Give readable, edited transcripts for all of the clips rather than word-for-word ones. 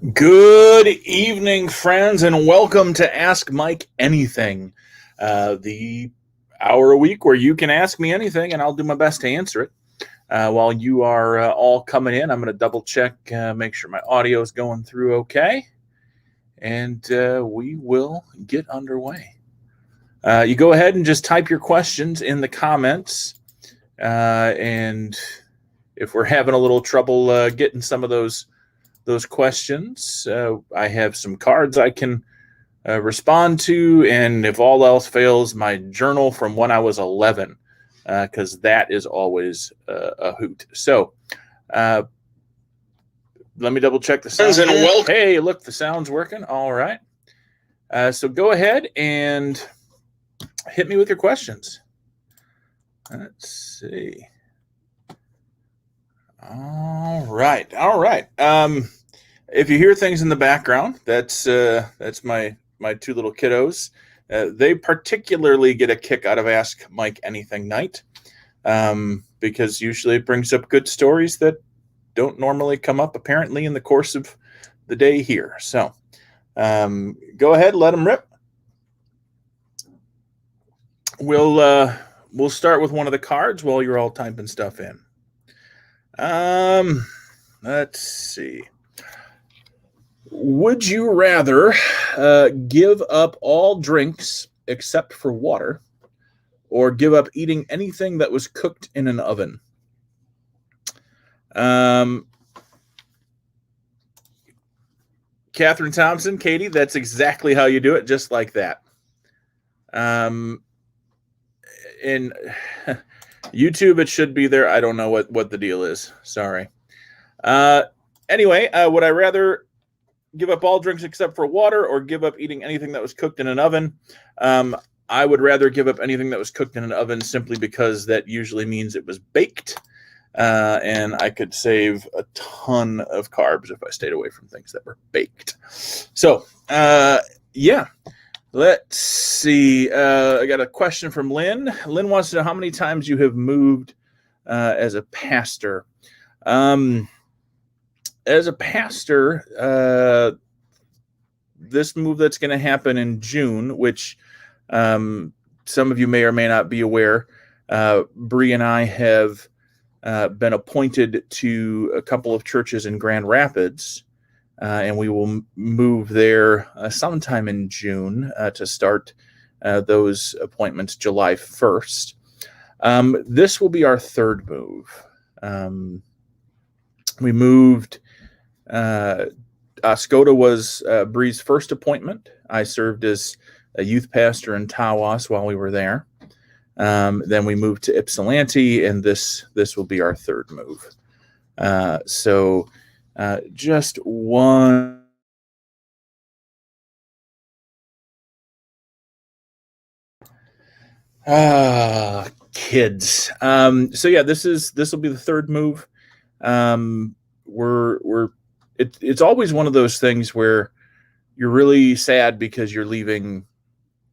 Good evening, friends, and welcome to Ask Mike Anything, the hour a week where you can ask me anything, and I'll do my best to answer it. While you are all coming in, I'm going to double check, make sure my audio is going through okay, and we will get underway. You go ahead and just type your questions in the comments, and if we're having a little trouble getting some of those questions. I have some cards I can respond to, and if all else fails, my journal from when I was 11, because that is always a hoot. So let me double check the sound. Hey, look, the sound's working. All right. So go ahead and hit me with your questions. Let's see. All right. If you hear things in the background, that's my two little kiddos. They particularly get a kick out of Ask Mike Anything night, because usually it brings up good stories that don't normally come up apparently in the course of the day here. So go ahead, let them rip. We'll start with one of the cards while you're all typing stuff in. Let's see. Would you rather give up all drinks except for water, or give up eating anything that was cooked in an oven? Catherine Thompson, Katie, that's exactly how you do it, just like that. In YouTube, it should be there. I don't know what the deal is. Sorry. Anyway, would I rather give up all drinks except for water, or give up eating anything that was cooked in an oven? I would rather give up anything that was cooked in an oven, simply because that usually means it was baked, and I could save a ton of carbs if I stayed away from things that were baked. So, yeah. Let's see. I got a question from Lynn. Lynn wants to know how many times you have moved as a pastor. As a pastor, this move that's going to happen in June, which some of you may or may not be aware, Bree and I have been appointed to a couple of churches in Grand Rapids, and we will move there sometime in June to start those appointments July 1st. This will be our third move. We moved. Oscoda was Bree's first appointment. I served as a youth pastor in Tawas while we were there. Then we moved to Ypsilanti, and this will be our third move. So just one. Kids. So yeah, this will be the third move. It's always one of those things where you're really sad because you're leaving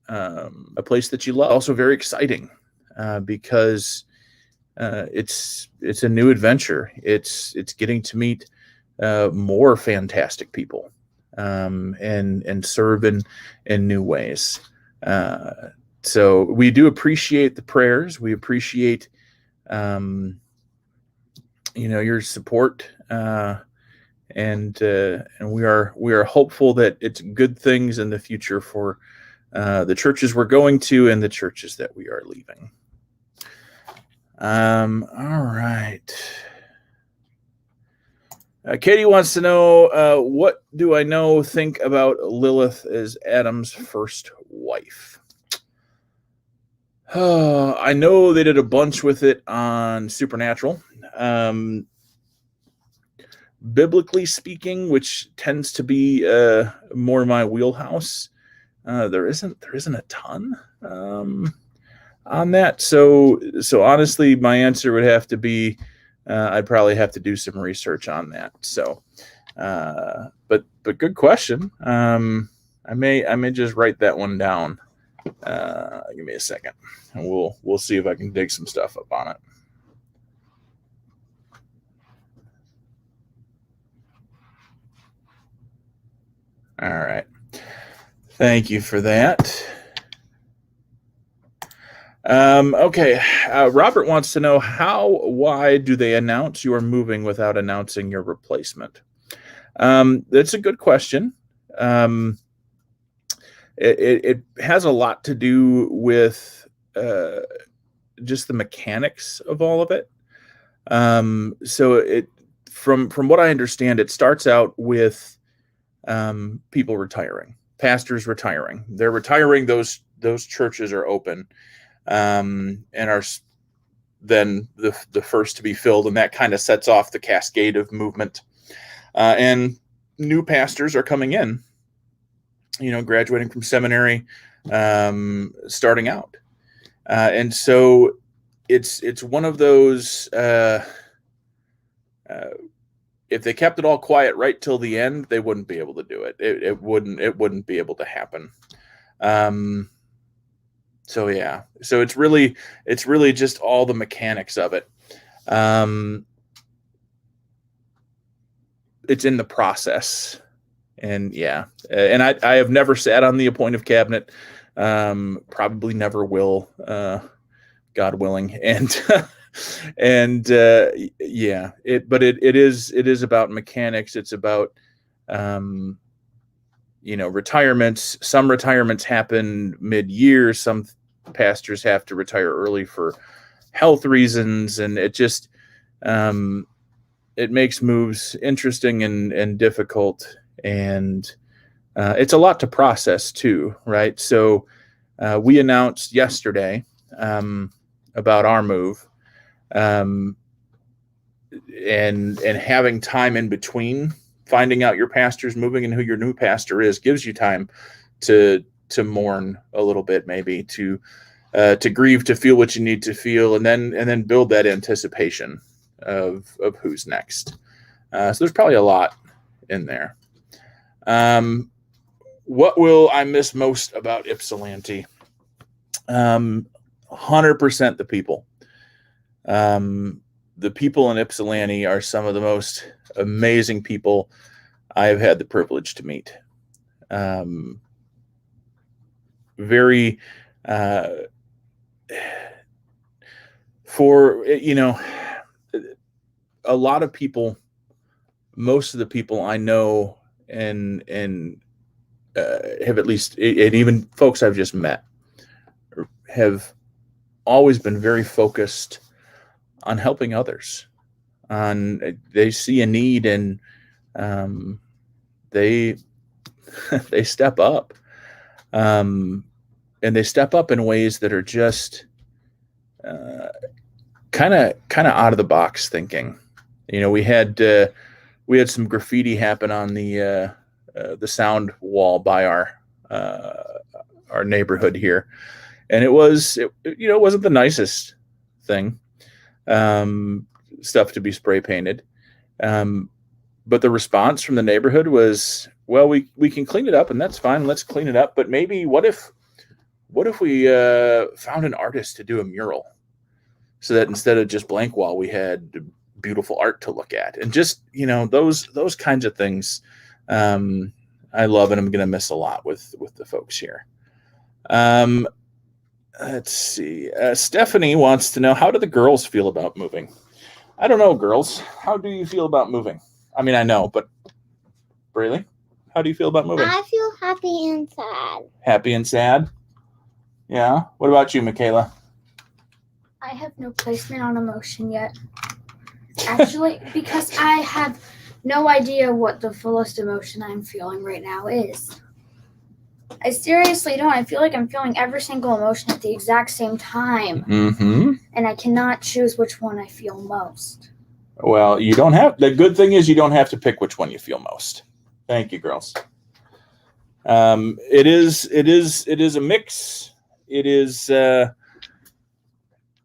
a place that you love. Also very exciting because it's a new adventure. It's getting to meet more fantastic people and serve in new ways. So we do appreciate the prayers. We appreciate your support, and we are hopeful that it's good things in the future for the churches we're going to and the churches that we are leaving. All right. Katie wants to know, what do I think about Lilith as Adam's first wife? I know they did a bunch with it on Supernatural. Biblically speaking, which tends to be more my wheelhouse, there isn't a ton on that. So honestly, my answer would have to be I'd probably have to do some research on that. So, but good question. I may just write that one down. Give me a second, and we'll see if I can dig some stuff up on it. All right. Thank you for that. Okay. Robert wants to know, why do they announce you are moving without announcing your replacement? That's a good question. It has a lot to do with just the mechanics of all of it. So from what I understand, it starts out with people retiring, pastors retiring. They're retiring. Those churches are open, and are then the first to be filled, and that kind of sets off the cascade of movement. And new pastors are coming in, graduating from seminary, starting out, and so it's one of those. If they kept it all quiet right till the end, they wouldn't be able to do it. It wouldn't be able to happen. So yeah, so it's really just all the mechanics of it. It's in the process, and yeah, and I have never sat on the appointive cabinet. Probably never will, God willing, and yeah, but it is about mechanics. It's about retirements. Some retirements happen mid-year. Some pastors have to retire early for health reasons, and it just it makes moves interesting and difficult, and it's a lot to process too, right? So we announced yesterday about our move, and having time in between finding out your pastor's moving and who your new pastor is gives you time to mourn a little bit, maybe to grieve, to feel what you need to feel, and then build that anticipation of who's next. So there's probably a lot in there. What will I miss most about Ypsilanti? 100% the people. The people in Ypsilanti are some of the most amazing people I have had the privilege to meet. Very, for, a lot of people, most of the people I know and have at least, and even folks I've just met, have always been very focused on helping others. They see a need, and they step up, and they step up in ways that are just kind of out of the box thinking. We had some graffiti happen on the sound wall by our neighborhood here, and it wasn't the nicest thing, stuff to be spray painted, but the response from the neighborhood was, well, we can clean it up, and that's fine. Let's clean it up, but maybe what if we found an artist to do a mural, so that instead of just blank wall, we had beautiful art to look at, and just those kinds of things. I love, and I'm going to miss a lot with the folks here. Let's see. Stephanie wants to know, how do the girls feel about moving? I don't know, girls. How do you feel about moving? I mean, I know, but Braylee, how do you feel about moving? I feel happy and sad. Happy and sad? Yeah. What about you, Michaela? I have no placement on emotion yet. Actually, because I have no idea what the fullest emotion I'm feeling right now is. I seriously don't. I feel like I'm feeling every single emotion at the exact same time. Mm-hmm. And I cannot choose which one I feel most. Well, you don't have. The good thing is you don't have to pick which one you feel most. Thank you, girls. It is a mix. It is, and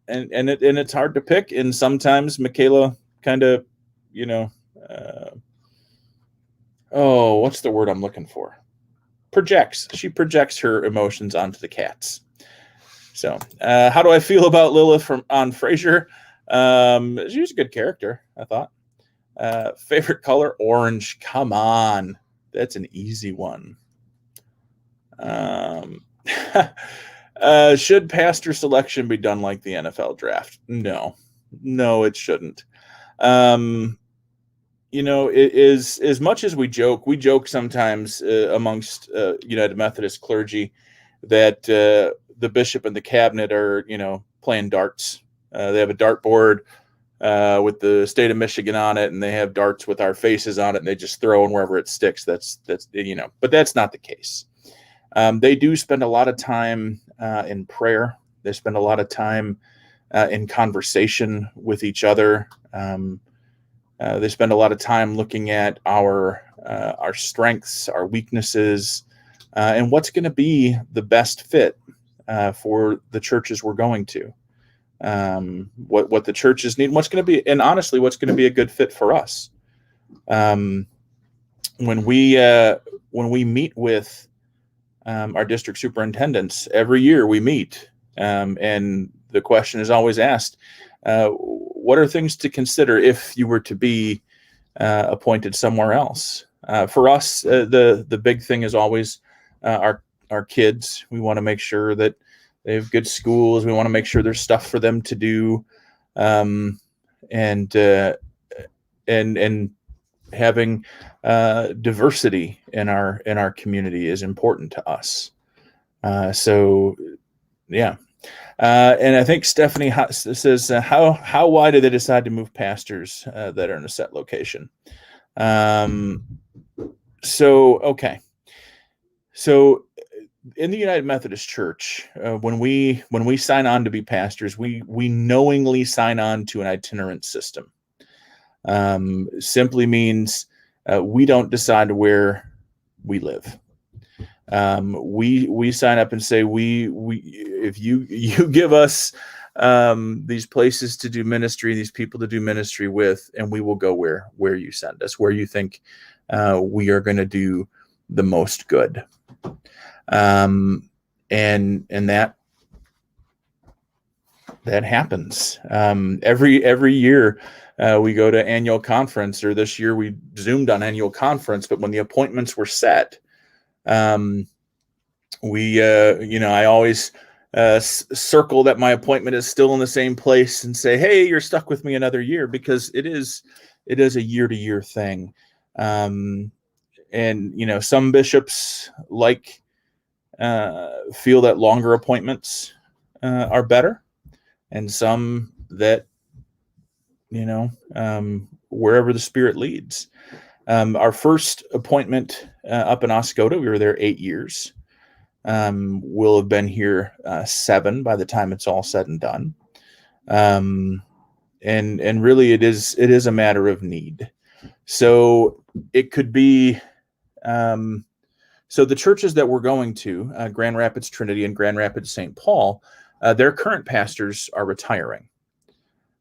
it's hard to pick. And sometimes Michaela kind of, what's the word I'm looking for? Projects. She projects her emotions onto the cats. So, how do I feel about Lilith on Frasier? She was a good character, I thought. Favorite color? Orange. Come on. That's an easy one. Should pastor selection be done like the NFL draft? No, it shouldn't. It is, as much as we joke sometimes amongst United Methodist clergy that the bishop and the cabinet are, playing darts. They have a dartboard with the state of Michigan on it, and they have darts with our faces on it, and they just throw in wherever it sticks. That's but that's not the case. They do spend a lot of time in prayer. They spend a lot of time in conversation with each other. They spend a lot of time looking at our strengths, our weaknesses, and what's going to be the best fit for the churches we're going to. What the churches need, what's going to be, and honestly, what's going to be a good fit for us. When we meet with our district superintendents every year, we meet, and the question is always asked: what are things to consider if you were to be appointed somewhere else? For us, the big thing is always our kids. We want to make sure that they have good schools. We want to make sure there's stuff for them to do, and having diversity in our community is important to us. So, yeah. And I think Stephanie says, how why did they decide to move pastors that are in a set location? Okay. So in the United Methodist Church, when we sign on to be pastors, we knowingly sign on to an itinerant system. Simply means we don't decide where we live. We sign up and say if you give us these places to do ministry, these people to do ministry with, and we will go where you send us, where you think we are going to do the most good. And that happens every year. We go to annual conference, or this year we Zoomed on annual conference, but when the appointments were set, I always circle that my appointment is still in the same place and say, hey, you're stuck with me another year, because it is a year-to-year thing. And some bishops feel that longer appointments are better, and some that wherever the Spirit leads. Our first appointment up in Oscoda, we were there 8 years. We'll have been here 7 by the time it's all said and done. And really, it is a matter of need. So it could be. So the churches that we're going to, Grand Rapids Trinity and Grand Rapids St. Paul, their current pastors are retiring.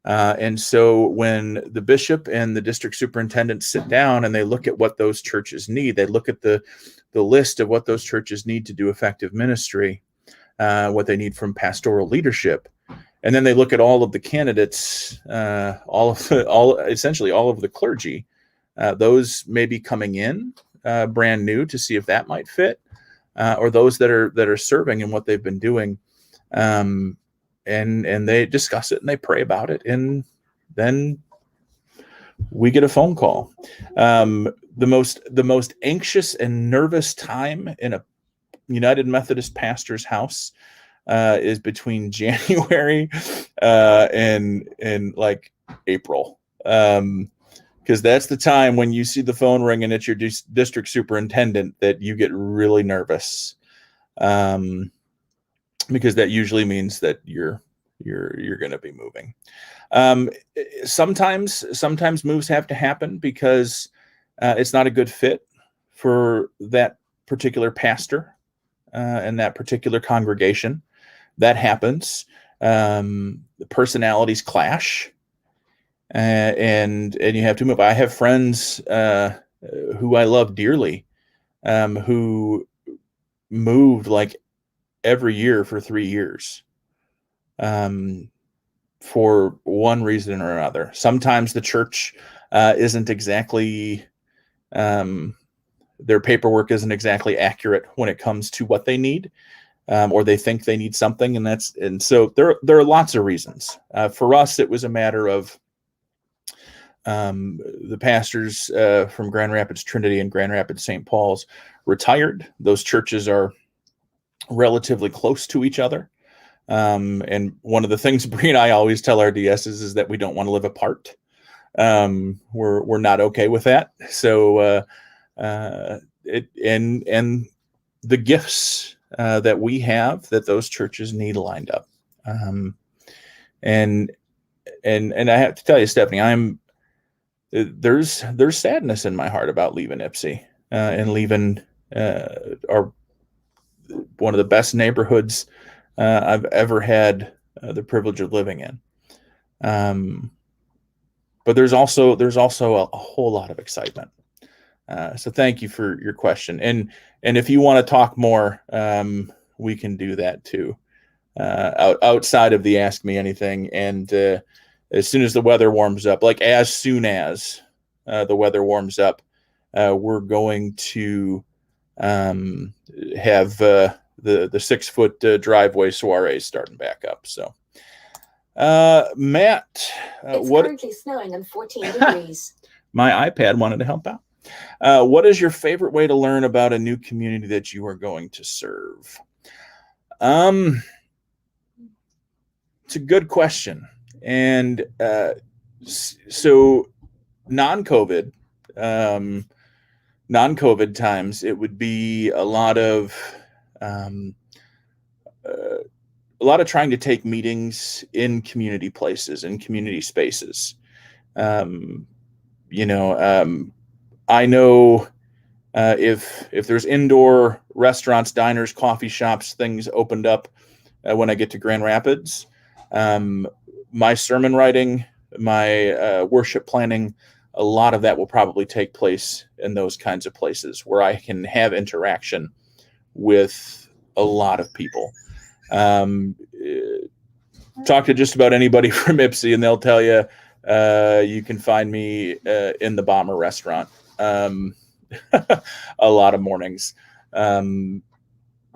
And so when the bishop and the district superintendent sit down and they look at what those churches need, they look at the list of what those churches need to do effective ministry, what they need from pastoral leadership, and then they look at all of the candidates, essentially all of the clergy. Those may be coming in brand new to see if that might fit, or those that are serving in what they've been doing. And they discuss it and they pray about it, and then we get a phone call. The most anxious and nervous time in a United Methodist pastor's house is between January and like April, because that's the time when you see the phone ring and it's your district superintendent that you get really nervous. Because that usually means that you're going to be moving. Sometimes moves have to happen because it's not a good fit for that particular pastor and that particular congregation. That happens. The personalities clash, and you have to move. I have friends who I love dearly who moved like every year for 3 years, for one reason or another. Sometimes the church isn't exactly their paperwork isn't exactly accurate when it comes to what they need, or they think they need something, and so there are lots of reasons. For us, it was a matter of the pastors from Grand Rapids Trinity and Grand Rapids St. Paul's retired. Those churches are relatively close to each other. And one of the things Bree and I always tell our DSs is that we don't want to live apart. We're not okay with that. So and the gifts that we have that those churches need lined up. And I have to tell you, Stephanie, there's sadness in my heart about leaving Ypsi and leaving our one of the best neighborhoods I've ever had the privilege of living in. But there's also a whole lot of excitement. So thank you for your question. And if you want to talk more, we can do that too. Outside of the Ask Me Anything. And as soon as the weather warms up, like as soon as the weather warms up, we're going to have the 6-foot driveway soirees starting back up. So, Matt, It's currently snowing and 14 degrees. My iPad wanted to help out. What is your favorite way to learn about a new community that you are going to serve? It's a good question. And so non-COVID times, it would be a lot of trying to take meetings in community places, in community spaces. I know if there's indoor restaurants, diners, coffee shops, things opened up when I get to Grand Rapids, my sermon writing, my worship planning, a lot of that will probably take place in those kinds of places where I can have interaction with a lot of people. Talk to just about anybody from Ypsi and they'll tell you you can find me in the Bomber restaurant a lot of mornings. That's an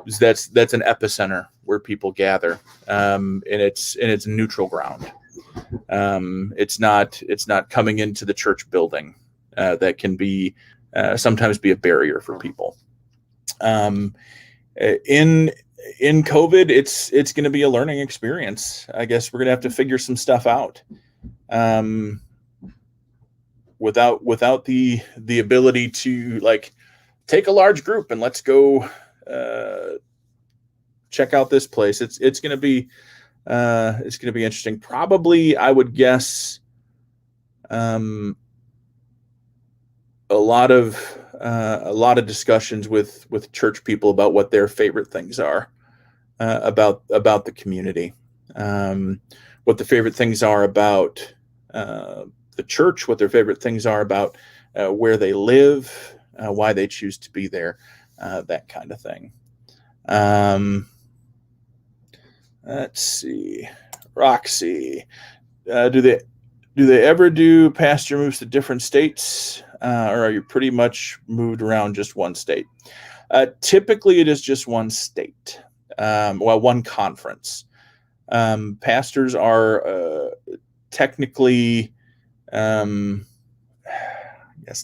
epicenter where people gather, and it's neutral ground. It's not coming into the church building that can be sometimes be a barrier for people. In COVID, it's going to be a learning experience. I guess we're going to have to figure some stuff out. Without the ability to like take a large group and let's go check out this place. It's going to be interesting. Probably, I would guess a lot of discussions with church people about what their favorite things are about the community, what the favorite things are about the church, what their favorite things are about where they live, why they choose to be there, that kind of thing. Let's see, Roxy, do they ever do pastor moves to different states, or are you pretty much moved around just one state? Typically, it is just one state, one conference. Pastors are technically,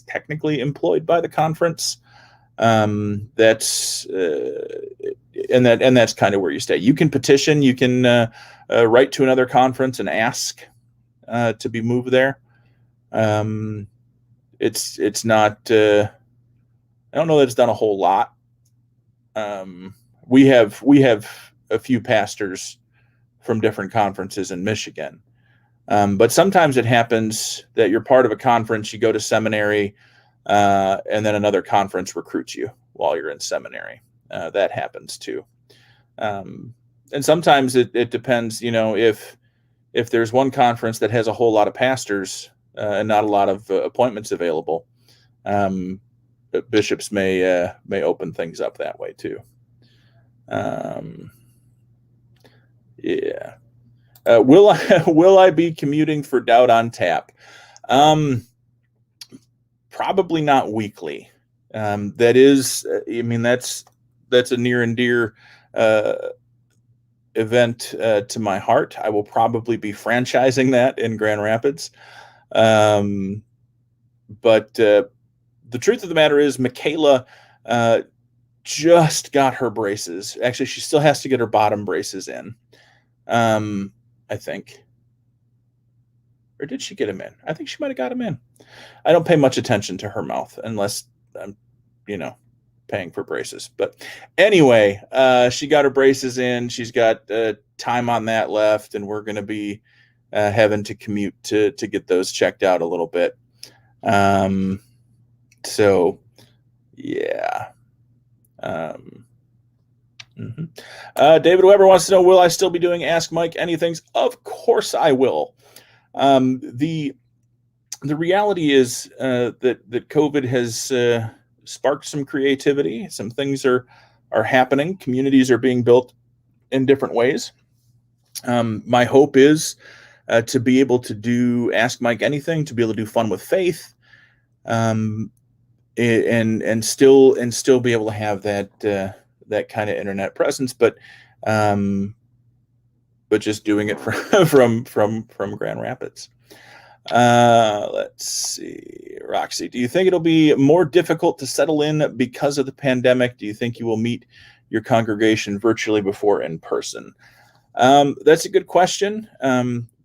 technically employed by the conference. That's kind of where you stay. You can petition. You can write to another conference and ask to be moved there. It's not. I don't know that it's done a whole lot. We have a few pastors from different conferences in Michigan, but sometimes it happens that you're part of a conference, you go to seminary, and then another conference recruits you while you're in seminary. That happens too. And sometimes it depends, if there's one conference that has a whole lot of pastors and not a lot of appointments available, bishops may open things up that way too. Yeah. Will I be commuting for Doubt on Tap? Probably not weekly. That is, I mean, that's a near and dear event to my heart. I will probably be franchising that in Grand Rapids. But the truth of the matter is, Michaela just got her braces. Actually, she still has to get her bottom braces in. I think. Or did she get them in? I think she might have got them in. I don't pay much attention to her mouth unless I'm, paying for braces. But anyway, she got her braces in. She's got time on that left, and we're going to be having to commute to get those checked out a little bit. So, yeah. David Weber wants to know, will I still be doing Ask Mike Anythings? Of course I will. The reality is that COVID has sparked some creativity. Some things are happening. Communities are being built in different ways. My hope is to be able to do Ask Mike Anything, to be able to do Fun with Faith, and still be able to have that kind of internet presence, but just doing it from Grand Rapids. Let's see. Roxy, do you think it'll be more difficult to settle in because of the pandemic? Do you think you will meet your congregation virtually before in person? That's a good question.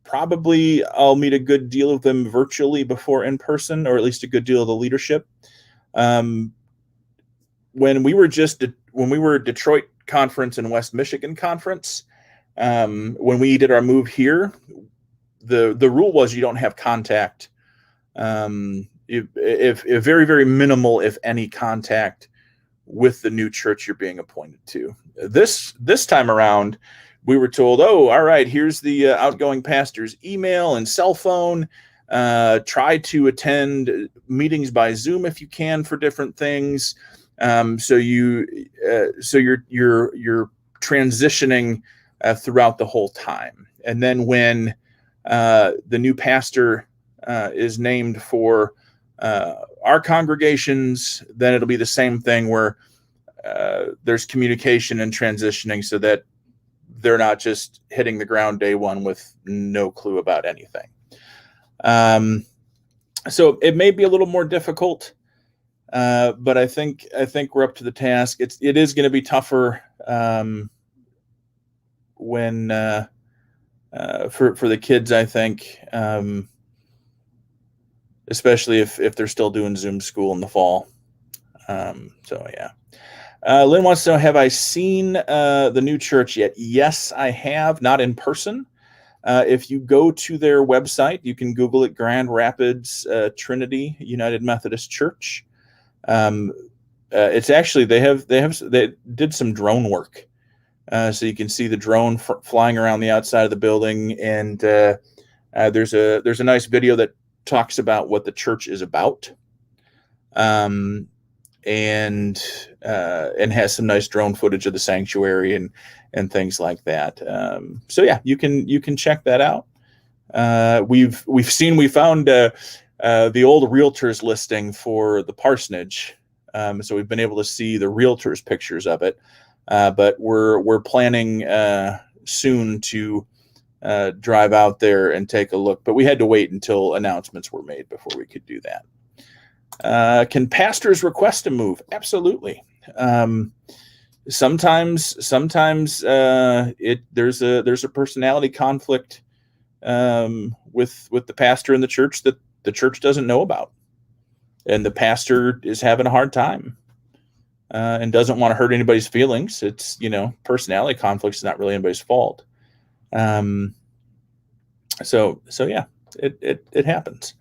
Probably I'll meet a good deal of them virtually before in person, or at least a good deal of the leadership. When we were Detroit conference and West Michigan conference, when we did our move here, the rule was you don't have contact. If very, very minimal, if any, contact with the new church you're being appointed to. This time around, we were told, oh, all right, here's the outgoing pastor's email and cell phone. Try to attend meetings by Zoom if you can for different things. So you're transitioning throughout the whole time. And then when the new pastor is named for our congregations, then it'll be the same thing where there's communication and transitioning, so that they're not just hitting the ground day one with no clue about anything. So it may be a little more difficult, but I think we're up to the task. It is going to be tougher when for the kids, I think, especially if they're still doing Zoom school in the fall. So yeah. Lynn wants to know, have I seen the new church yet? Yes, I have, not in person. If you go to their website, you can Google it, Grand Rapids Trinity United Methodist Church. It's actually, they did some drone work. So you can see the drone flying around the outside of the building. And there's a nice video that talks about what the church is about. And has some nice drone footage of the sanctuary and things like that. So yeah, you can check that out. We found the old realtors listing for the parsonage. So we've been able to see the realtors pictures of it. But we're planning soon to drive out there and take a look. But we had to wait until announcements were made before we could do that. Can pastors request a move? Absolutely. Sometimes there's a personality conflict with the pastor in the church that the church doesn't know about, and the pastor is having a hard time and doesn't want to hurt anybody's feelings. It's, personality conflicts is not really anybody's fault. So yeah, it happens.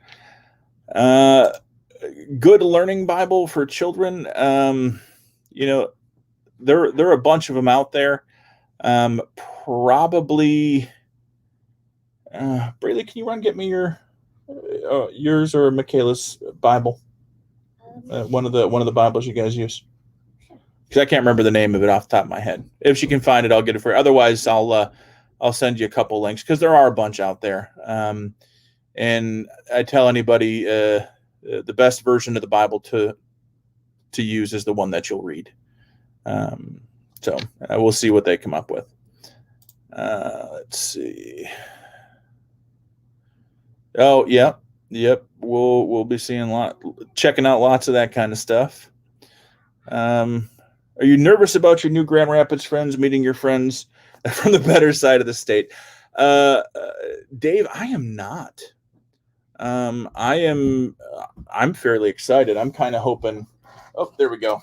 Good learning Bible for children. There are a bunch of them out there. Probably, Braylee, can you get me yours or Michaela's Bible? One of the Bibles you guys use, because I can't remember the name of it off the top of my head. If she can find it, I'll get it for her. Otherwise, I'll send you a couple links, because there are a bunch out there. And I tell anybody, the best version of the Bible to to use as the one that you'll read. So we'll see what they come up with. Let's see. Oh, yep. We'll be checking out lots of that kind of stuff. Are you nervous about your new Grand Rapids friends, meeting your friends from the better side of the state? Dave, I am not. I'm fairly excited. I'm kind of hoping. Oh, there we go.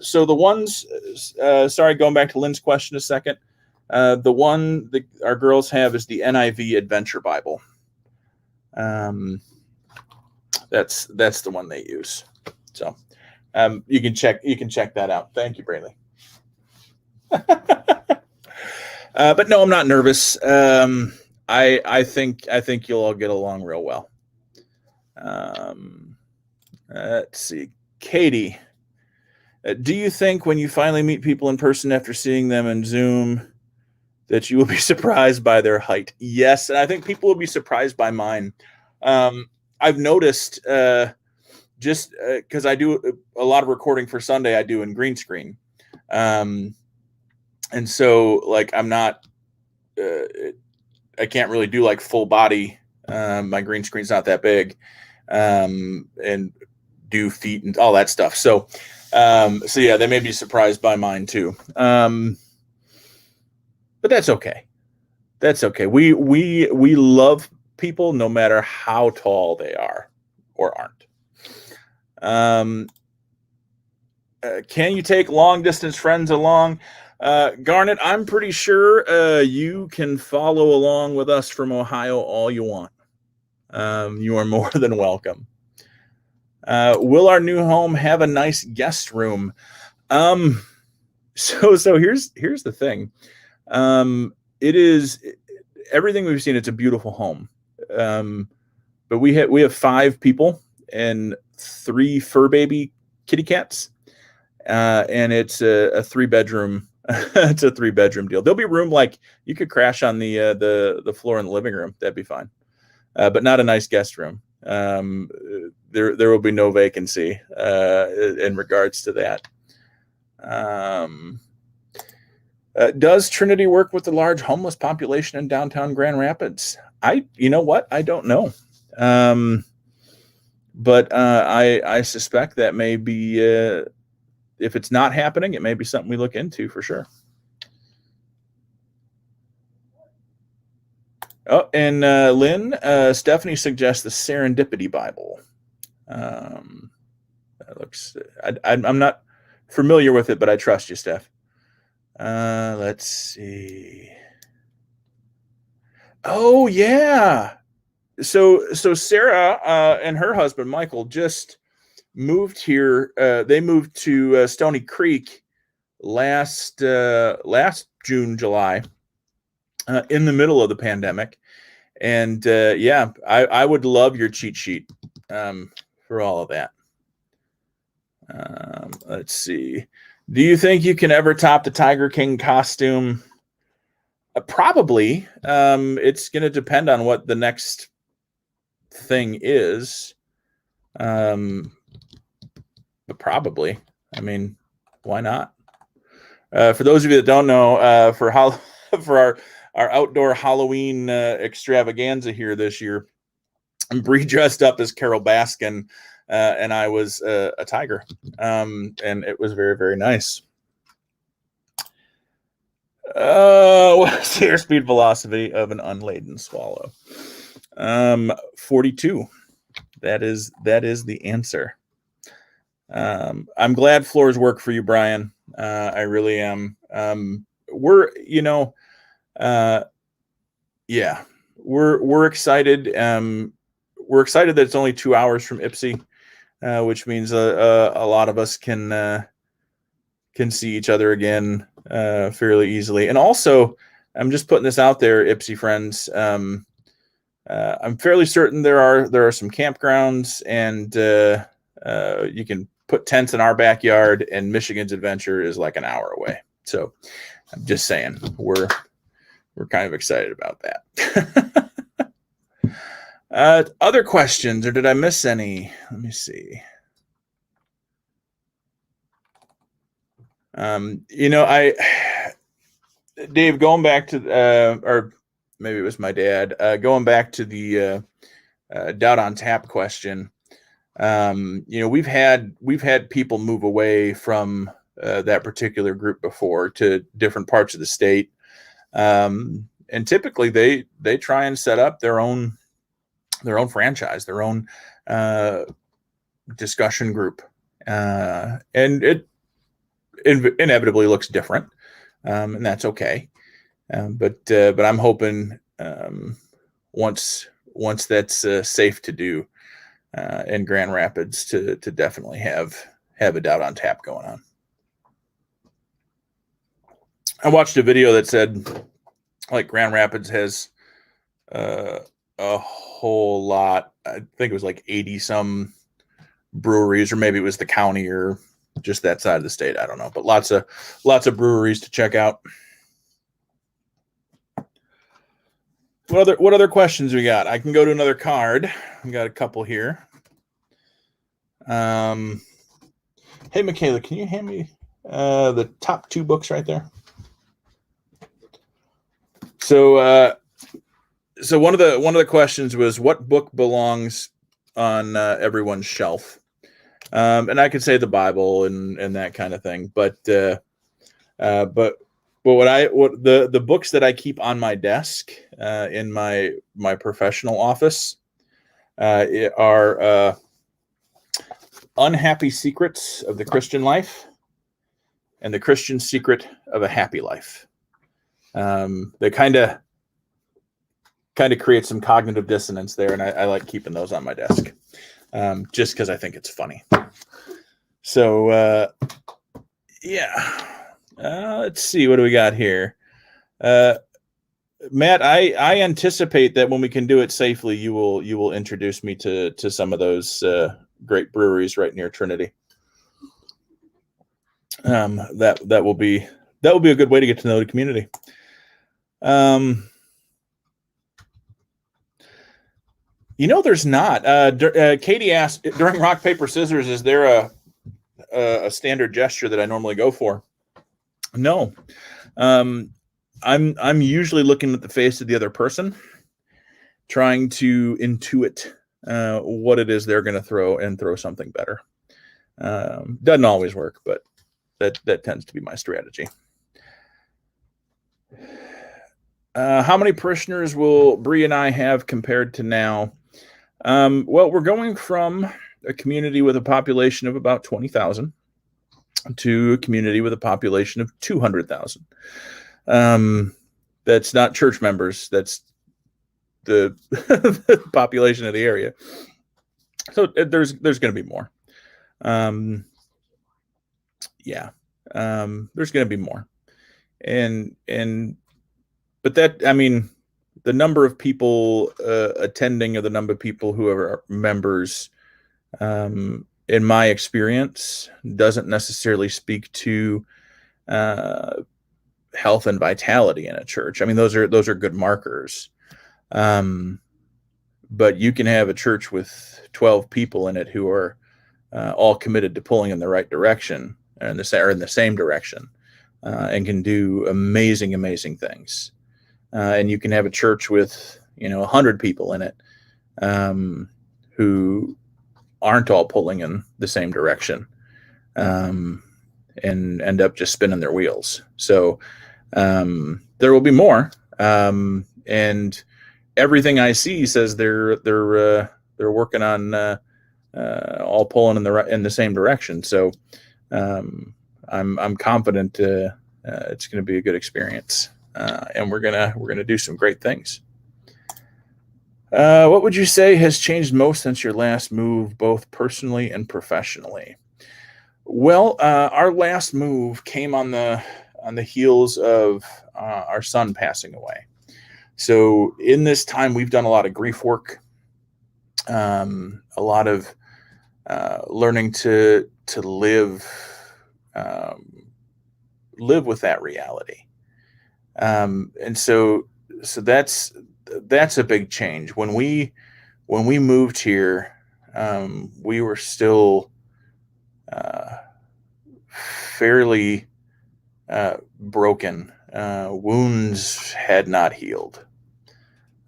So the ones, sorry, going back to Lynn's question a second. The one that our girls have is the NIV Adventure Bible. That's the one they use. So you can check that out. Thank you, Braley. But no, I'm not nervous. I think you'll all get along real well. Let's see. Katie, do you think when you finally meet people in person after seeing them in Zoom that you will be surprised by their height? Yes, and I think people will be surprised by mine. I've noticed just because I do a lot of recording for Sunday, I do in green screen. And so like I'm not, I can't really do like full body. My green screen's not that big, and do feet and all that stuff. So yeah, they may be surprised by mine too. But that's okay. That's okay. We love people no matter how tall they are or aren't. Can you take long distance friends along? Garnet, I'm pretty sure you can follow along with us from Ohio all you want. You are more than welcome. Will our new home have a nice guest room? So here's the thing. It is everything we've seen. It's a beautiful home. But we have 5 people and 3 fur baby kitty cats. And it's a 3-bedroom. It's a 3-bedroom deal. There'll be room, like you could crash on the floor in the living room. That'd be fine. But not a nice guest room. There will be no vacancy in regards to that. Does Trinity work with the large homeless population in downtown Grand Rapids? You know what? I don't know. But I suspect that may be, if it's not happening, it may be something we look into for sure. Oh, and Lynn, Stephanie suggests the Serendipity Bible. That looks. I'm not familiar with it, but I trust you, Steph. Let's see. Oh yeah. So Sarah and her husband Michael just moved here. They moved to Stony Creek last June, July. In the middle of the pandemic. And yeah, I would love your cheat sheet for all of that. Let's see. Do you think you can ever top the Tiger King costume? Probably. It's going to depend on what the next thing is. But probably. I mean, why not? For those of you that don't know, for our outdoor Halloween extravaganza here this year, Bree dressed up as Carol Baskin, and I was a tiger, and it was very, very nice. What's the airspeed velocity of an unladen swallow? 42. That is the answer. I'm glad floors work for you, Brian. I really am. Yeah, we're excited. We're excited that it's only 2 hours from Ypsi, which means a lot of us can see each other again fairly easily. And also, I'm just putting this out there, Ypsi friends. I'm fairly certain there are some campgrounds, and you can put tents in our backyard. And Michigan's Adventure is like an hour away. So I'm just saying we're kind of excited about that. Other questions, or did I miss any? Let me see. Dave, going back to, or maybe it was my dad, going back to the doubt on tap question. We've had people move away from that particular group before to different parts of the state. And typically they try and set up their own franchise, their own discussion group. And it inevitably looks different. And that's okay. But I'm hoping once that's safe to do in Grand Rapids to definitely have a doubt on tap going on. I watched a video that said like Grand Rapids has a whole lot. I think it was like 80 some breweries, or maybe it was the county or just that side of the state. I don't know, but lots of breweries to check out. What other questions we got? I can go to another card. We got a couple here. Hey, Michaela, can you hand me the top 2 books right there? So one of the questions was, what book belongs on everyone's shelf? And I could say the Bible and that kind of thing, but the books that I keep on my desk in my professional office are Unhappy Secrets of the Christian Life and The Christian Secret of a Happy Life. They kind of create some cognitive dissonance there, and I like keeping those on my desk just because I think it's funny. So let's see, what do we got here? Matt, I anticipate that when we can do it safely, you will introduce me to some of those great breweries right near Trinity. That will be a good way to get to know the community. There's not. Katie asked during rock, paper, scissors, is there a standard gesture that I normally go for? No. I'm usually looking at the face of the other person, trying to intuit what it is they're going to throw something better. Doesn't always work, but that tends to be my strategy. How many parishioners will Bree and I have compared to now? Well, we're going from a community with a population of about 20,000 to a community with a population of 200,000. That's not church members. That's the population of the area. So there's going to be more. There's going to be more. But that, I mean, the number of people attending or the number of people who are members, in my experience, doesn't necessarily speak to health and vitality in a church. I mean, those are good markers. But you can have a church with 12 people in it who are all committed to pulling in the right direction and in the same direction, and can do amazing things. And you can have a church with 100 people in it who aren't all pulling in the same direction, and end up just spinning their wheels. So there will be more, and everything I see says they're working on all pulling in the same direction. So I'm confident it's going to be a good experience, and we're gonna do some great things. What would you say has changed most since your last move, both personally and professionally? Well, our last move came on the heels of our son passing away. So in this time, we've done a lot of grief work, a lot of learning to live with that reality, and so that's a big change. When we moved here, we were still fairly broken. Wounds had not healed.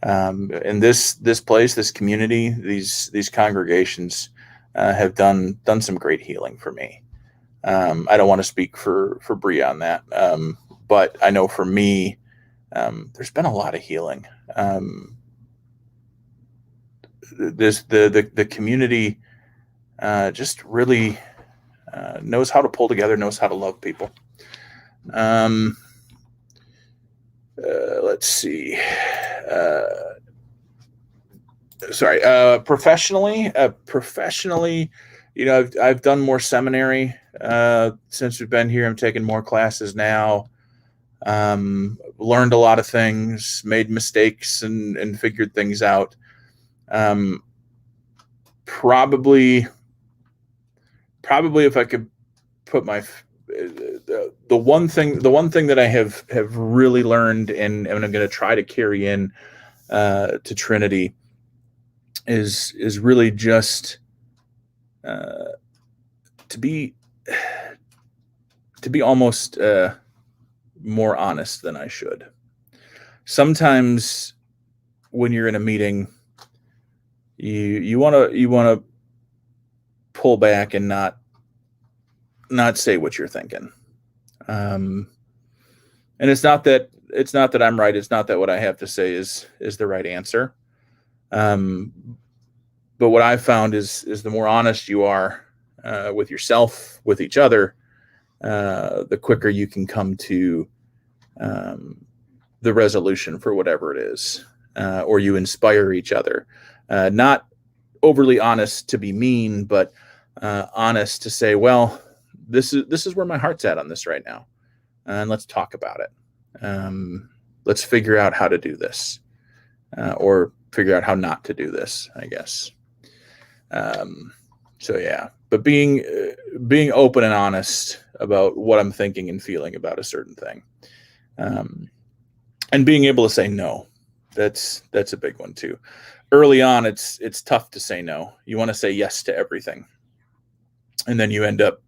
And this place, this community, these congregations have done some great healing for me. I don't want to speak for Bree on that, but I know for me, there's been a lot of healing. The community just really knows how to pull together, knows how to love people. Let's see. Professionally, I've done more seminary since we've been here. I'm taking more classes now. Learned a lot of things, made mistakes, and figured things out. Probably if I could put my the one thing that I have really learned and I'm going to try to carry in to Trinity is really just to be almost more honest than I should. Sometimes when you're in a meeting, you want to pull back and not say what you're thinking. And it's not that I'm right. It's not that what I have to say is the right answer. But what I've found is the more honest you are with yourself, with each other, the quicker you can come to the resolution for whatever it is, or you inspire each other. Not overly honest to be mean, but honest to say, well, this is where my heart's at on this right now, and let's talk about it. Let's figure out how to do this, or figure out how not to do this, I guess. So yeah, but being open and honest about what I'm thinking and feeling about a certain thing, and being able to say no, that's a big one too. Early on, it's tough to say no. You want to say yes to everything, and then you end up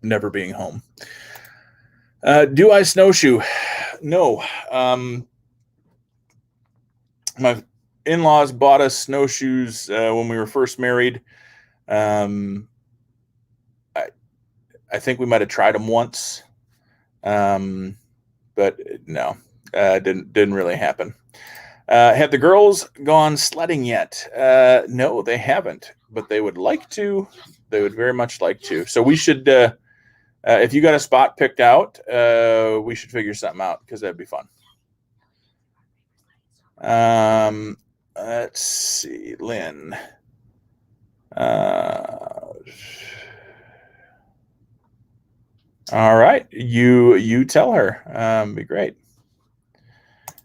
never being home. Do I snowshoe? No. My in-laws bought us snowshoes when we were first married. I think we might have tried them once, but no, didn't really happen. Have the girls gone sledding yet? No, they haven't, but they would like to. They would very much like to. So we should, if you got a spot picked out, we should figure something out because that'd be fun. Let's see, Lynn. All right, you tell her. Be great.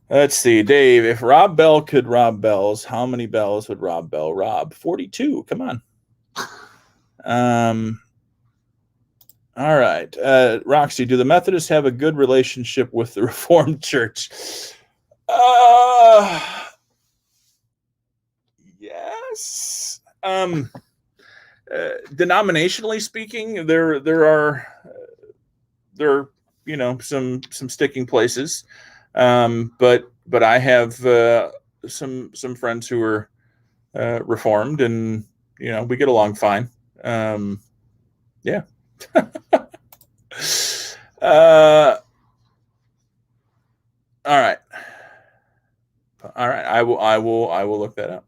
Let's see, Dave. If Rob Bell could rob bells, how many bells would Rob Bell rob? 42. Come on. All right, Roxy. Do the Methodists have a good relationship with the Reformed Church? Yes. Denominationally speaking, there are some sticking places, but I have some friends who are Reformed, and we get along fine. Yeah. All right. I will look that up.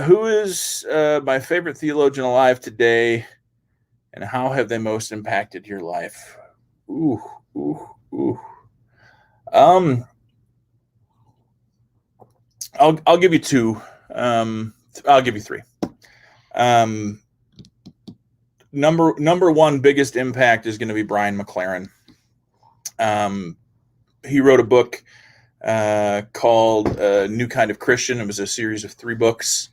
Who is my favorite theologian alive today, and how have they most impacted your life? Ooh. I'll give you two. I'll give you three. Number one biggest impact is going to be Brian McLaren. He wrote a book called New Kind of Christian. It was a series of 3 books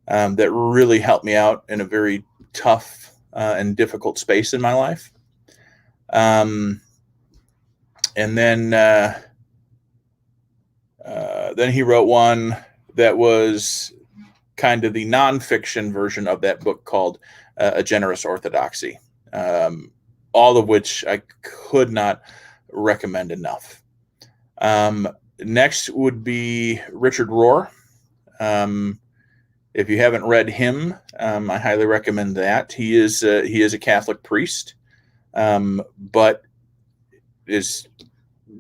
that really helped me out in a very tough and difficult space in my life. And then he wrote one that was kind of the nonfiction version of that book called A Generous Orthodoxy. all of which I could not recommend enough. Next would be Richard Rohr. If you haven't read him, I highly recommend that. He is a Catholic priest, but is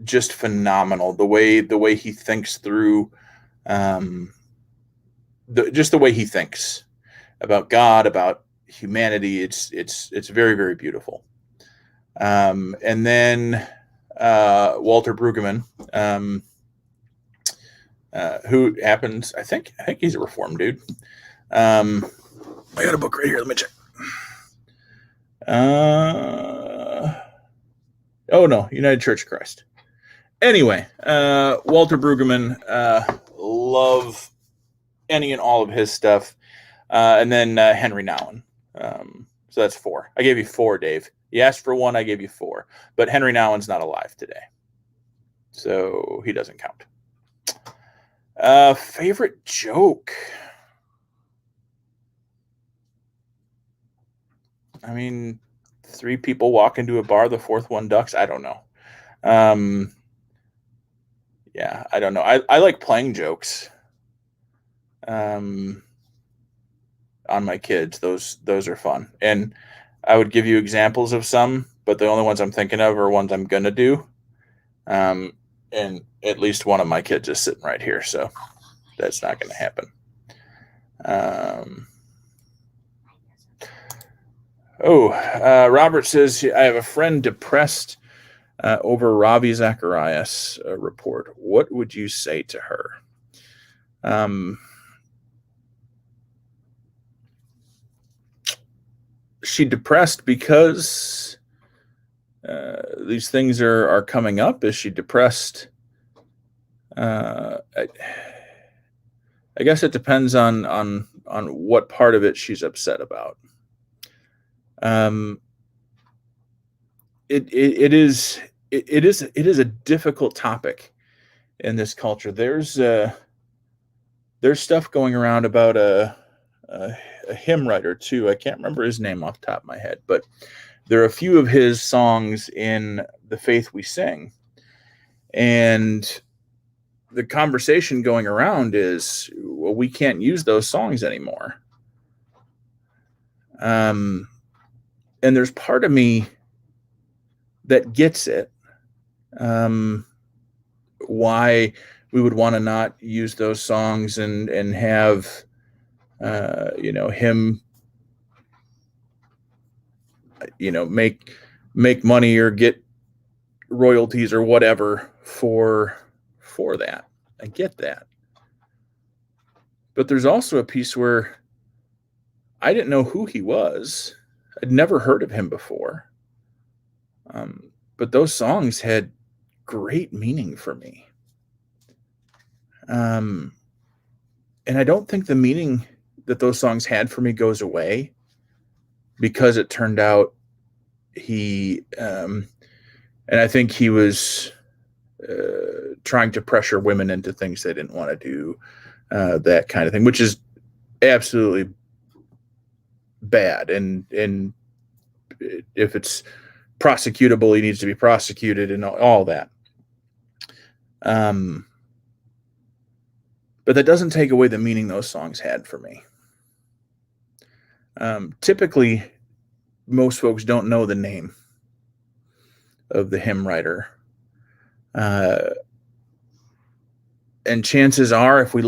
just phenomenal. The way he thinks through, the way he thinks about God, about humanity. It's very, very beautiful. And then Walter Brueggemann, who happens, I think he's a Reformed dude. I got a book right here. Let me check. Oh no, United Church of Christ. Anyway, Walter Brueggemann, love any and all of his stuff. And then Henry Nouwen. So that's 4. I gave you 4, Dave. You asked for 1, I gave you 4. But Henry Nouwen's not alive today, so he doesn't count. Favorite joke? I mean, 3 people walk into a bar, the 4th one ducks. I don't know. Yeah, I don't know. I like playing jokes on my kids. Those are fun. And I would give you examples of some, but the only ones I'm thinking of are ones I'm going to do. And at least one of my kids is sitting right here, so that's not going to happen. Robert says, I have a friend depressed over Ravi Zacharias report. What would you say to her? She depressed because these things are coming up? Is she depressed? I guess it depends on what part of it she's upset about. It is a difficult topic in this culture. There's stuff going around about a hymn writer too. I can't remember his name off the top of my head, but there are a few of his songs in The Faith We Sing, and the conversation going around is, well, we can't use those songs anymore. And there's part of me that gets it. Why we would want to not use those songs and have, him, make money or get royalties or whatever for that. I get that. But there's also a piece where I didn't know who he was. I'd never heard of him before. But those songs had great meaning for me. And I don't think the meaning that those songs had for me goes away because it turned out he, and I think he was trying to pressure women into things they didn't want to do, that kind of thing, which is absolutely bad. And if it's prosecutable, he needs to be prosecuted and all that. But that doesn't take away the meaning those songs had for me. Typically, most folks don't know the name of the hymn writer. And chances are, if we could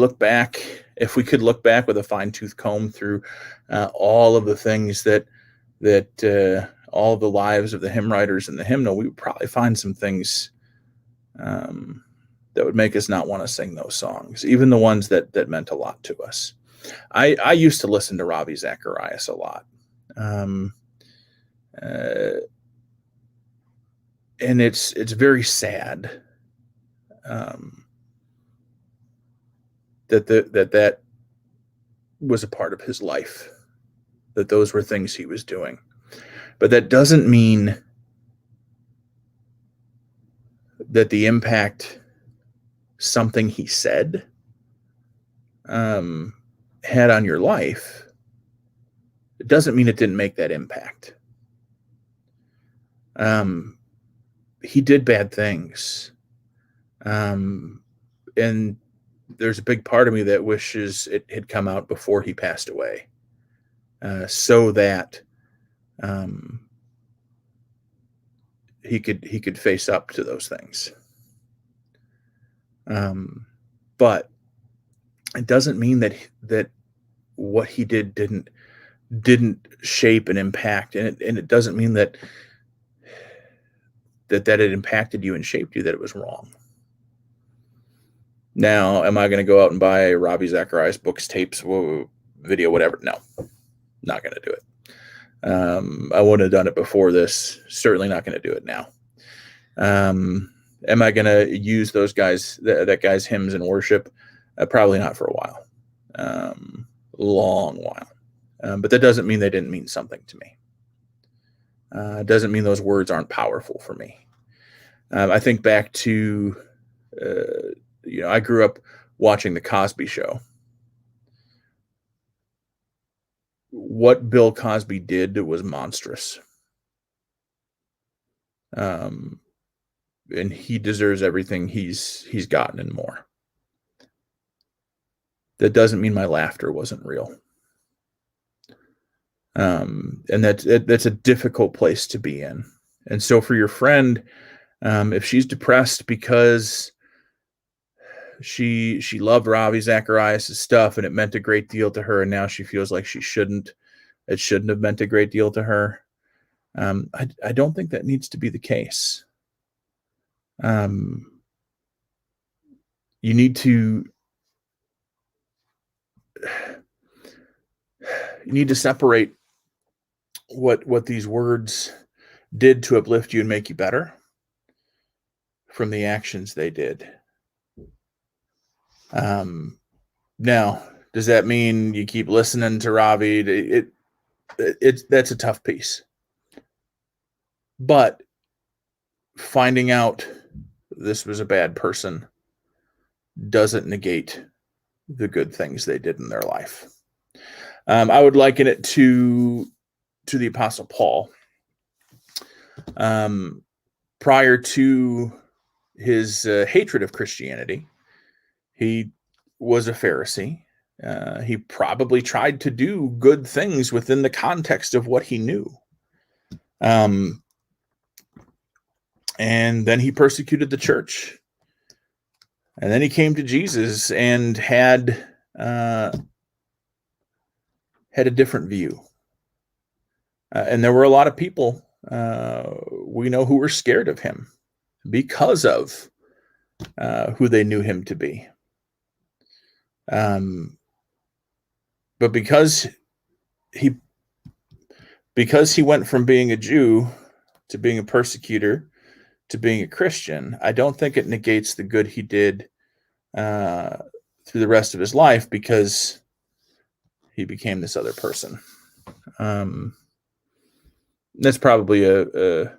look back with a fine-tooth comb through all of the things that all the lives of the hymn writers in the hymnal, we would probably find some things that would make us not want to sing those songs, even the ones that meant a lot to us. I used to listen to Ravi Zacharias a lot. And it's very sad that was a part of his life, that those were things he was doing. But that doesn't mean that the impact something he said had on your life, it doesn't mean it didn't make that impact. He did bad things. And there's a big part of me that wishes it had come out before he passed away, so that he could face up to those things. But it doesn't mean that what he did didn't shape and impact, and it doesn't mean that it impacted you and shaped you, that it was wrong. Now, am I going to go out and buy Ravi Zacharias books, tapes, video, whatever? No, not going to do it. I wouldn't have done it before this. Certainly not going to do it now. Am I going to use those guys, that guy's hymns in worship? Probably not for a while. Long while. But that doesn't mean they didn't mean something to me. It doesn't mean those words aren't powerful for me. I think back to, I grew up watching The Cosby Show. What Bill Cosby did was monstrous. And he deserves everything he's gotten and more. That doesn't mean my laughter wasn't real. And that's a difficult place to be in. And so for your friend, if she's depressed because she loved Ravi Zacharias' stuff and it meant a great deal to her, and now she feels like it shouldn't have meant a great deal to her, I don't think that needs to be the case. You need to separate what these words did to uplift you and make you better from the actions they did. Now, does that mean you keep listening to Ravi? That's a tough piece. But finding out this was a bad person doesn't negate the good things they did in their life. I would liken it to the Apostle Paul. Prior to his hatred of Christianity, he was a Pharisee. He probably tried to do good things within the context of what he knew. And then he persecuted the church. And then he came to Jesus and had a different view. And there were a lot of people we know who were scared of him because of who they knew him to be. But because he went from being a Jew to being a persecutor to being a Christian, I don't think it negates the good he did through the rest of his life because he became this other person. That's probably a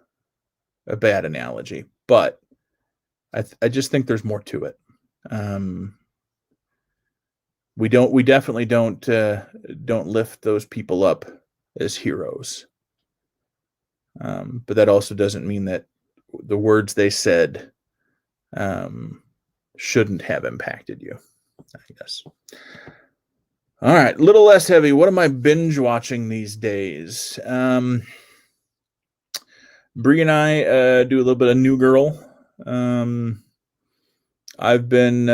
bad analogy, but I just think there's more to it. We definitely don't lift those people up as heroes. But that also doesn't mean that the words they said shouldn't have impacted you, I guess. All right, a little less heavy. What am I binge watching these days? Bree and I do a little bit of New Girl. I've been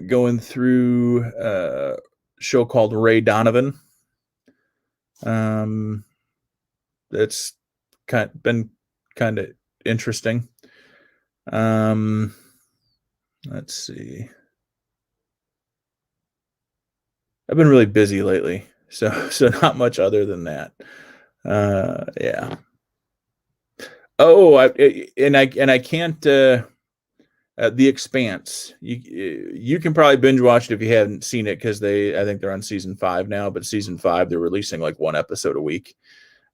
going through a show called Ray Donovan. That's been kind of interesting. Let's see. I've been really busy lately, so not much other than that. Yeah. Oh, I can't. The Expanse. You can probably binge watch it if you haven't seen it because I think they're on season 5 now. But season 5 they're releasing like one episode a week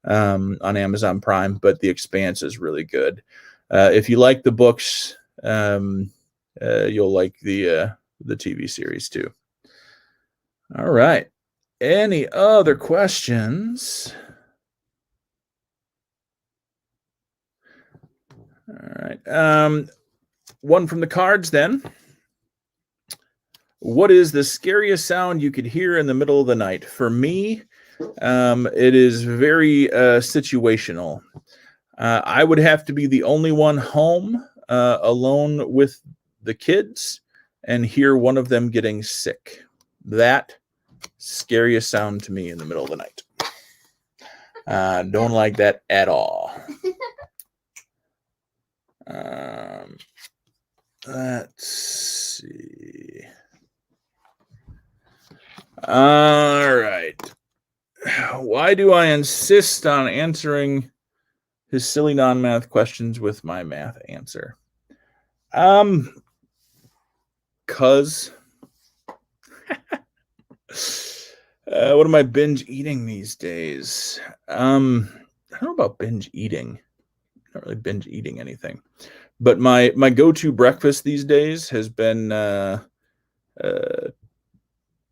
on Amazon Prime. But The Expanse is really good. If you like the books, you'll like the TV series too. All right. Any other questions? All right. One from the cards then. What is the scariest sound you could hear in the middle of the night? For me, it is very situational. I would have to be the only one home alone with the kids and hear one of them getting sick. That scariest sound to me in the middle of the night. Don't like that at all. Let's see. All right. Why do I insist on answering his silly non-math questions with my math answer? 'Cause what am I binge eating these days? I don't know about binge eating. Not really binge eating anything. But my go-to breakfast these days has been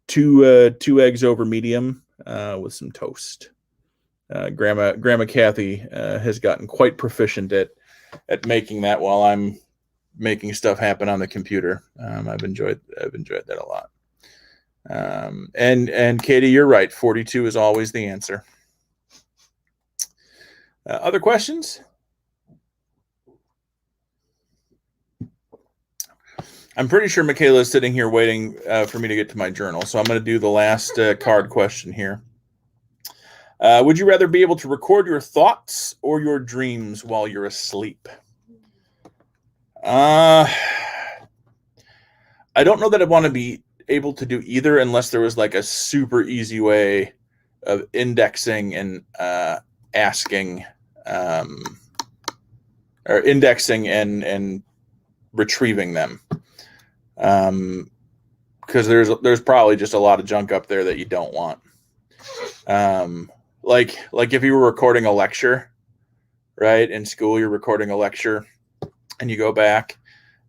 two eggs over medium with some toast. Grandma Kathy has gotten quite proficient at making that while I'm making stuff happen on the computer. I've enjoyed that a lot. And Katie, you're right. 42 is always the answer. Other questions? I'm pretty sure Michaela is sitting here waiting for me to get to my journal. So I'm going to do the last card question here. Would you rather be able to record your thoughts or your dreams while you're asleep? I don't know that I want to be able to do either unless there was like a super easy way of indexing and asking or indexing and retrieving them. Because there's probably just a lot of junk up there that you don't want. Like if you were recording a lecture, right? In school, you're recording a lecture and you go back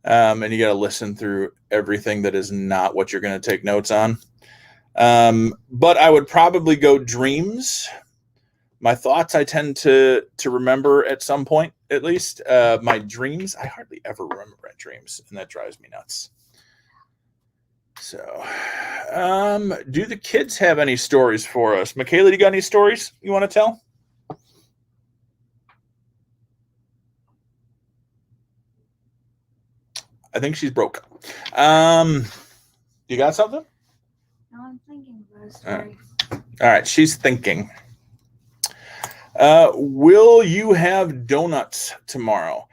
and you got to listen through everything that is not what you're going to take notes on. But I would probably go dreams. My thoughts, I tend to remember at some point, at least. My dreams, I hardly ever remember my dreams, and that drives me nuts. So, do the kids have any stories for us? Michaela, you got any stories you want to tell? I think she's broke. You got something? No, I'm thinking about a story. All right, she's thinking. Will you have donuts tomorrow?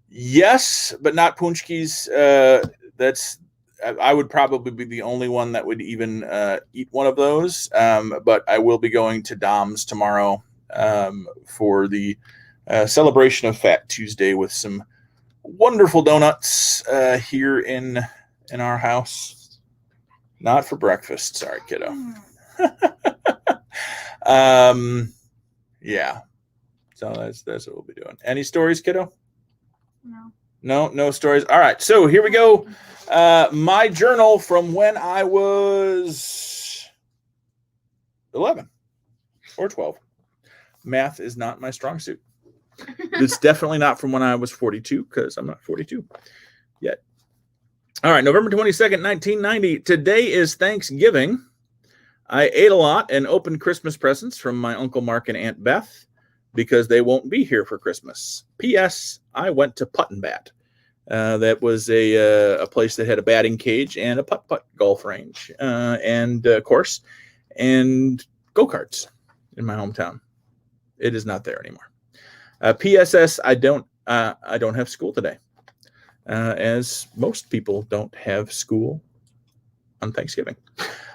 Yes, but not punchkis. I would probably be the only one that would even eat one of those. But I will be going to Dom's tomorrow for the celebration of Fat Tuesday with some wonderful donuts here in our house. Not for breakfast. Sorry, kiddo. Yeah. So that's what we'll be doing. Any stories, kiddo? No stories. All right. So here we go. My journal from when I was 11 or 12. Math is not my strong suit. It's definitely not from when I was 42 because I'm not 42 yet. All right. November 22nd, 1990. Today is Thanksgiving. I ate a lot and opened Christmas presents from my Uncle Mark and Aunt Beth because they won't be here for Christmas. P.S. I went to Putt and Bat. That was a place that had a batting cage and a putt-putt golf range and course and go-karts in my hometown. It is not there anymore. PSS, I don't have school today, as most people don't have school on Thanksgiving.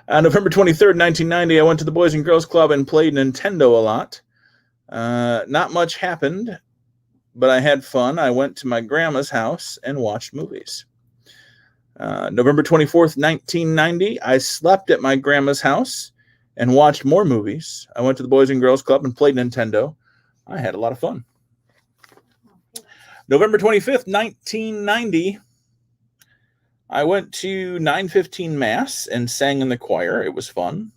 November 23rd, 1990, I went to the Boys and Girls Club and played Nintendo a lot. Not much happened, but I had fun. I went to my grandma's house and watched movies. November 24th, 1990, I slept at my grandma's house and watched more movies. I went to the Boys and Girls Club and played Nintendo. I had a lot of fun. November 25th, 1990, I went to 9:15 Mass and sang in the choir. It was fun.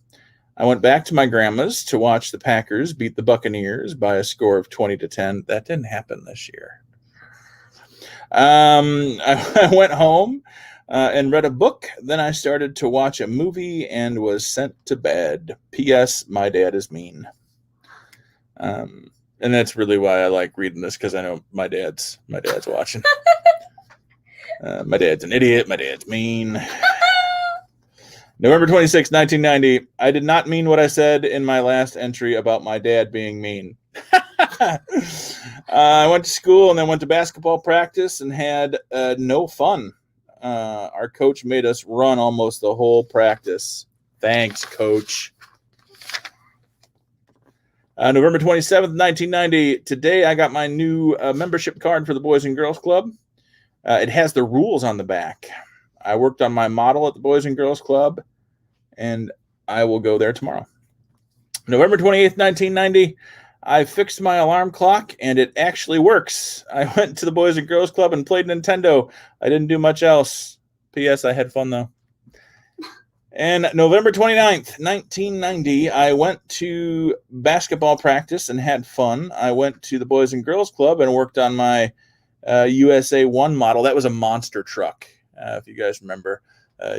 I went back to my grandma's to watch the Packers beat the Buccaneers by a score of 20-10. That didn't happen this year. I went home and read a book. Then I started to watch a movie and was sent to bed. P.S. My dad is mean. And that's really why I like reading this, because I know my dad's watching. My dad's an idiot. My dad's mean. November 26, 1990. I did not mean what I said in my last entry about my dad being mean. I went to school and then went to basketball practice and had no fun. Our coach made us run almost the whole practice. Thanks, coach. November 27th, 1990. Today I got my new membership card for the Boys and Girls Club. It has the rules on the back. I worked on my model at the Boys and Girls Club, and I will go there tomorrow. November 28th, 1990. I fixed my alarm clock, and it actually works. I went to the Boys and Girls Club and played Nintendo. I didn't do much else. P.S. I had fun, though. And November 29th, 1990, I went to basketball practice and had fun. I went to the Boys and Girls Club and worked on my USA 1 model. That was a monster truck, if you guys remember.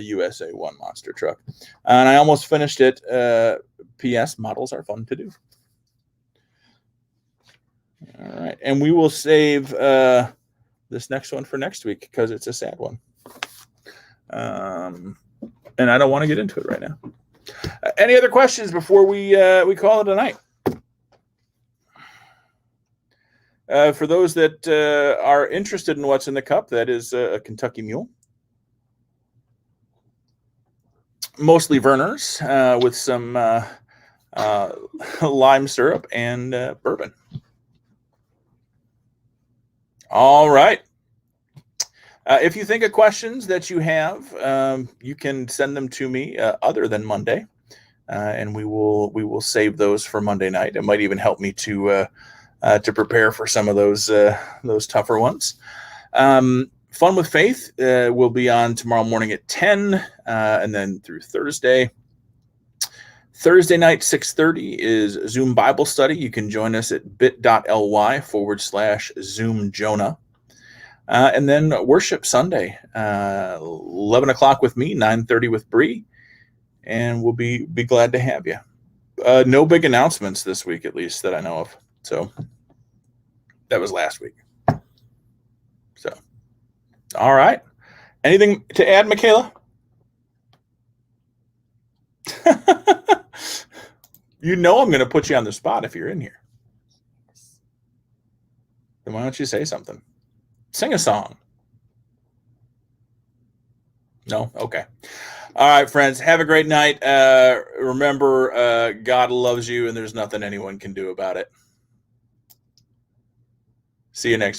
USA 1 monster truck. And I almost finished it. P.S. Models are fun to do. All right. And we will save this next one for next week because it's a sad one. And I don't want to get into it right now. Any other questions before we call it a night? For those that are interested in what's in the cup, that is a Kentucky Mule. Mostly Verner's with some lime syrup and bourbon. All right. If you think of questions that you have, you can send them to me other than Monday, and we will save those for Monday night. It might even help me to prepare for some of those tougher ones. Fun with Faith will be on tomorrow morning at 10, and then through Thursday. Thursday night, 6:30 is Zoom Bible study. You can join us at bit.ly/Zoom Jonah. And then Worship Sunday, 11 o'clock with me, 9:30 with Bree, and we'll be glad to have you. No big announcements this week, at least that I know of. So that was last week. So, all right. Anything to add, Michaela? You know I'm going to put you on the spot if you're in here. Then why don't you say something? Sing a song. No? Okay. All right, friends. Have a great night. Remember, God loves you, and there's nothing anyone can do about it. See you next